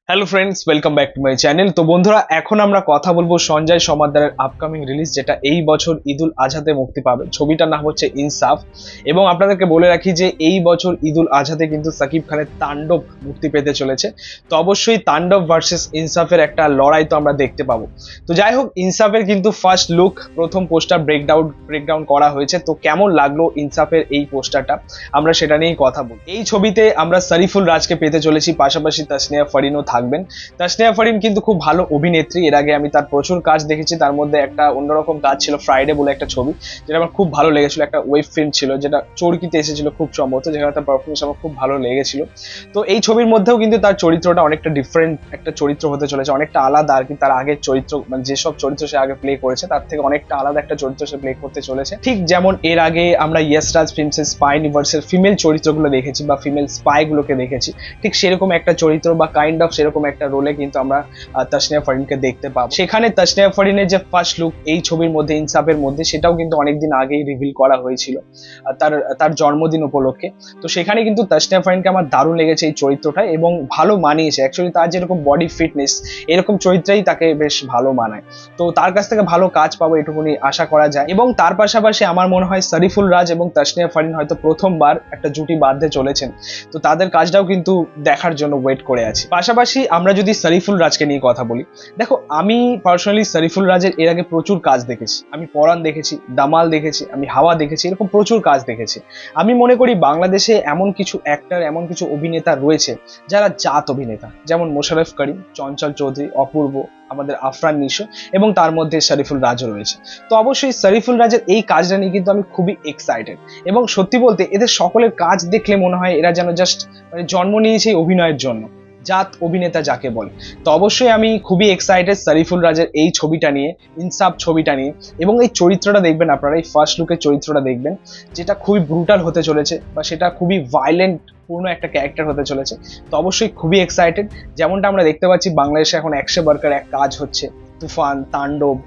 Hello friends, welcome back to my channel. তো বন্ধুরা, এখন আমরা কথা বলবো সঞ্জয় সমাদ্দারের আপকামিং রিলিজ, যেটা এই বছর ঈদুল আজহাতে মুক্তি পাবে। ছবিটার নাম হচ্ছে ইনসাফ। এবং আপনাদেরকে বলে রাখি যে এই বছর ঈদুল আজহাতে কিন্তু সাকিব খানের তাণ্ডব মুক্তি পেতে চলেছে। তো অবশ্যই তাণ্ডব ভার্সেস ইনসাফের একটা লড়াই তো আমরা দেখতে পাবো। তো যাই হোক, ইনসাফের কিন্তু ফার্স্ট লুক, প্রথম পোস্টার ব্রেকডাউন করা হয়েছে। তো কেমন লাগলো ইনসাফের এই পোস্টারটা, আমরা সেটা নিয়েই কথা বলবো। এই ছবিতে আমরা শরীফুল রাজকে পেতে চলেছি, পাশাপাশি তাসনিয়া ফারিনও থাকবেন। তাসনিয়া ফারিন কিন্তু খুব ভালো অভিনেত্রী, এর আগে আমি তার প্রচুর কাজ দেখেছি। তার মধ্যে একটা অন্যরকম কাজ ছিল ফ্রাইডে বলে একটা ছবি, যেটা আমার খুব ভালো লেগেছিল। একটা ওয়েব ফিল্ম ছিল যেটা চরকিতে এসেছিল খুব সম্ভবত, যেখানে তার পারফরমেন্স আমার খুব ভালো লেগেছিল। তো এই ছবির মধ্যেও কিন্তু তার চরিত্রটা অনেকটা ডিফারেন্ট একটা চরিত্র হতে চলেছে, অনেকটা আলাদা আর কি। তার আগের চরিত্র মানে যেসব চরিত্র সে আগে প্লে করেছে তার থেকে অনেকটা আলাদা একটা চরিত্র সে প্লে করতে চলেছে। ঠিক যেমন এর আগে আমরা ইয়েস রাজ ফিল্মসের স্পাই ইউনিভার্সের ফিমেল চরিত্রগুলো দেখেছি বা ফিমেল স্পাই গুলোকে দেখেছি, ঠিক সেরকম একটা চরিত্র বা কাইন্ড অফ সেরকম একটা রোলে কিন্তু আমরা তাসনিয়া ফারিনকে দেখতে পাবো। সেখানে তাসনিয়া ফারিনের যে ফার্স্ট লুক এই ছবির মধ্যে, ইনসাফের মধ্যে, সেটাও কিন্তু অনেকদিন আগেই রিভিল করা হয়েছিল তার তার জন্মদিন উপলক্ষে। তো সেখানে কিন্তু তাসনিয়া ফারিনকে আমার দারুণ লেগেছে এই চরিত্রটা, এবং ভালো মানিয়েছে। অ্যাকচুয়ালি তার যেরকম বডি ফিটনেস, এরকম চরিত্রেই তাকে বেশ ভালো মানায়। তো তার কাছ থেকে ভালো কাজ পাবো এটুকুনি আশা করা যায়। এবং তার পাশাপাশি আমার মনে হয় শরীফুল রাজ এবং তাসনিয়া ফারিন হয়তো প্রথমবার একটা জুটি বাঁধতে চলেছেন। তো তাদের কাজটাও কিন্তু দেখার জন্য ওয়েট করে আছি। পাশাপাশি আমরা যদি শরীফুল রাজকে নিয়ে কথা বলি, দেখো আমি পার্সোনালি শরীফুল রাজের এর আগে প্রচুর কাজ দেখেছি। আমি পরান দেখেছি, দামাল দেখেছি, আমি হাওয়া দেখেছি, এরকম প্রচুর কাজ দেখেছি। আমি মনে করি বাংলাদেশে এমন কিছু অ্যাক্টর, এমন কিছু অভিনেতা রয়েছে যারা জাত অভিনেতা, যেমন মোশাররফ করিম, চঞ্চল চৌধুরী, অপূর্ব, আমাদের আফরান নিশো, এবং তার মধ্যে শরীফুল রাজও রয়েছে। তো অবশ্যই শরীফুল রাজের এই কাজটা নিয়ে কিন্তু আমি খুবই এক্সাইটেড। এবং সত্যি বলতে এদের সকলের কাজ দেখলে মনে হয় এরা যেন জাস্ট মানে জন্ম নিয়েছে অভিনয়ের জন্য, জাত অভিনেতা যাকে বলে। তো অবশ্যই আমি খুবই এক্সাইটেড শরীফুল রাজের এই ছবিটা নিয়ে, ইনসাফ ছবিটা নিয়ে। এবং এই চরিত্রটা দেখবেন আপনারা, এই ফার্স্ট লুকের চরিত্রটা দেখবেন, যেটা খুবই ব্রুটাল হতে চলেছে বা সেটা খুবই ভায়োলেন্ট পূর্ণ একটা ক্যারেক্টার হতে চলেছে। তো অবশ্যই খুবই এক্সাইটেড। যেমনটা আমরা দেখতে পাচ্ছি বাংলাদেশে এখন অ্যাকশন ওয়ার্কার এক কাজ হচ্ছে, তুফান, তাণ্ডব,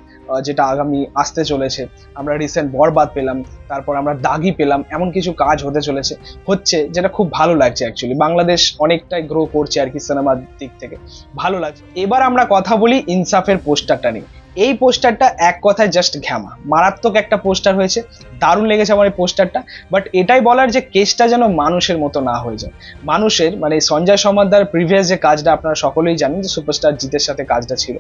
যেটা আগামী আসতে চলেছে। আমরা রিসেন্ট বরবাদ পেলাম, তারপর আমরা দাগি পেলাম, এমন কিছু কাজ হচ্ছে যেটা খুব ভালো লাগছে। অ্যাকচুয়ালি বাংলাদেশ অনেকটাই গ্রো করছে আর কি সিনেমার দিক থেকে, ভালো লাগছে। এবার আমরা কথা বলি ইনসাফের পোস্টারটা নিয়ে। এই পোস্টারটা এক কথায় জাস্ট ঘ্যামা, মারাত্মক একটা পোস্টার হয়েছে, দারুণ লেগেছে আমার এই পোস্টারটা। বাট এটাই বলার যে কেসটা যেন মানুষের মতো না হয়ে যায়। মানুষের মানে সঞ্জয় সমাদ্দার প্রিভিয়াস যে কাজটা আপনারা সকলেই জানেন, যে সুপারস্টার জিতের সাথে কাজটা ছিল,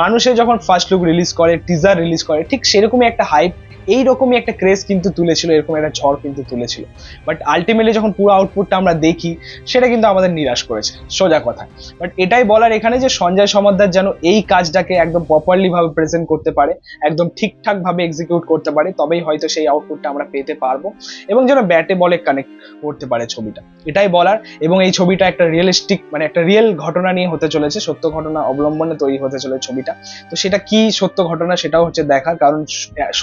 মানুষের যখন ফার্স্ট লুক রিলিজ করে, টিজার রিলিজ করে, ঠিক সেরকমই একটা হাইপ, এইরকমই একটা ক্রেজ কিন্তু তুলেছিল, এরকম একটা ঝড় কিন্তু তুলেছিল। বাট আলটিমেটলি যখন পুরো আউটপুটটা আমরা দেখি, সেটা কিন্তু আমাদের নিরাশ করেছে, সোজা কথা। বাট এটাই বলার এখানে যে সঞ্জয় সমাদ্দার যেন এই কাজটাকে একদম প্রপারলি ভাবে প্রেজেন্ট করতে পারে, একদম ঠিকঠাক ভাবে এক্সিকিউট করতে পারে, তবেই হয়তো সেই আউটপুটটা আমরা পেতে পারবো। এবং যেন ব্যাটে বলে কানেক্ট করতে পারে ছবিটা, এটাই বলার। এবং এই ছবিটা একটা রিয়েলিস্টিক মানে একটা রিয়েল ঘটনা নিয়ে হতে চলেছে, সত্য ঘটনা অবলম্বনে তৈরি হতে চলেছে ছবিটা। তো সেটা কি সত্য ঘটনা সেটাও হচ্ছে দেখার, কারণ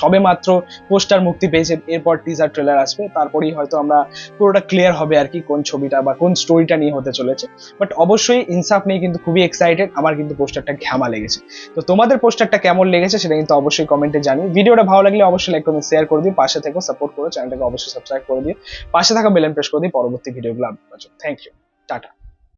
সবে মাত্র পোস্টার মুক্তি পেয়েছে, এরপর টিজার ট্রেলার আসবে, তারপরেই হয়তো আমরা পুরোটা ক্লিয়ার হবে আর কি কোন ছবিটা বা কোন স্টোরিটা নিয়ে হতে চলেছে। বাট অবশ্যই ইনসাফ নিয়ে কিন্তু খুবই এক্সাইটেড। আমার কিন্তু পোস্টারটা ঘ্যামা লেগেছে। তো তোমাদের পোস্টারটা কেমন লেগেছে সেটা কিন্তু অবশ্যই কমেন্টে জানিও। ভিডিওটা ভালো লাগলে অবশ্যই লাইক কমেন্ট শেয়ার করে দিও, পাশে থেকে সাপোর্ট করো, চ্যানেলটাকে অবশ্যই সাবস্ক্রাইব করে দিও, পাশে থাকা বেল আইকন প্রেস করে দিও পরবর্তী ভিডিওগুলো আপলোড করার জন্য। Thank you, tata.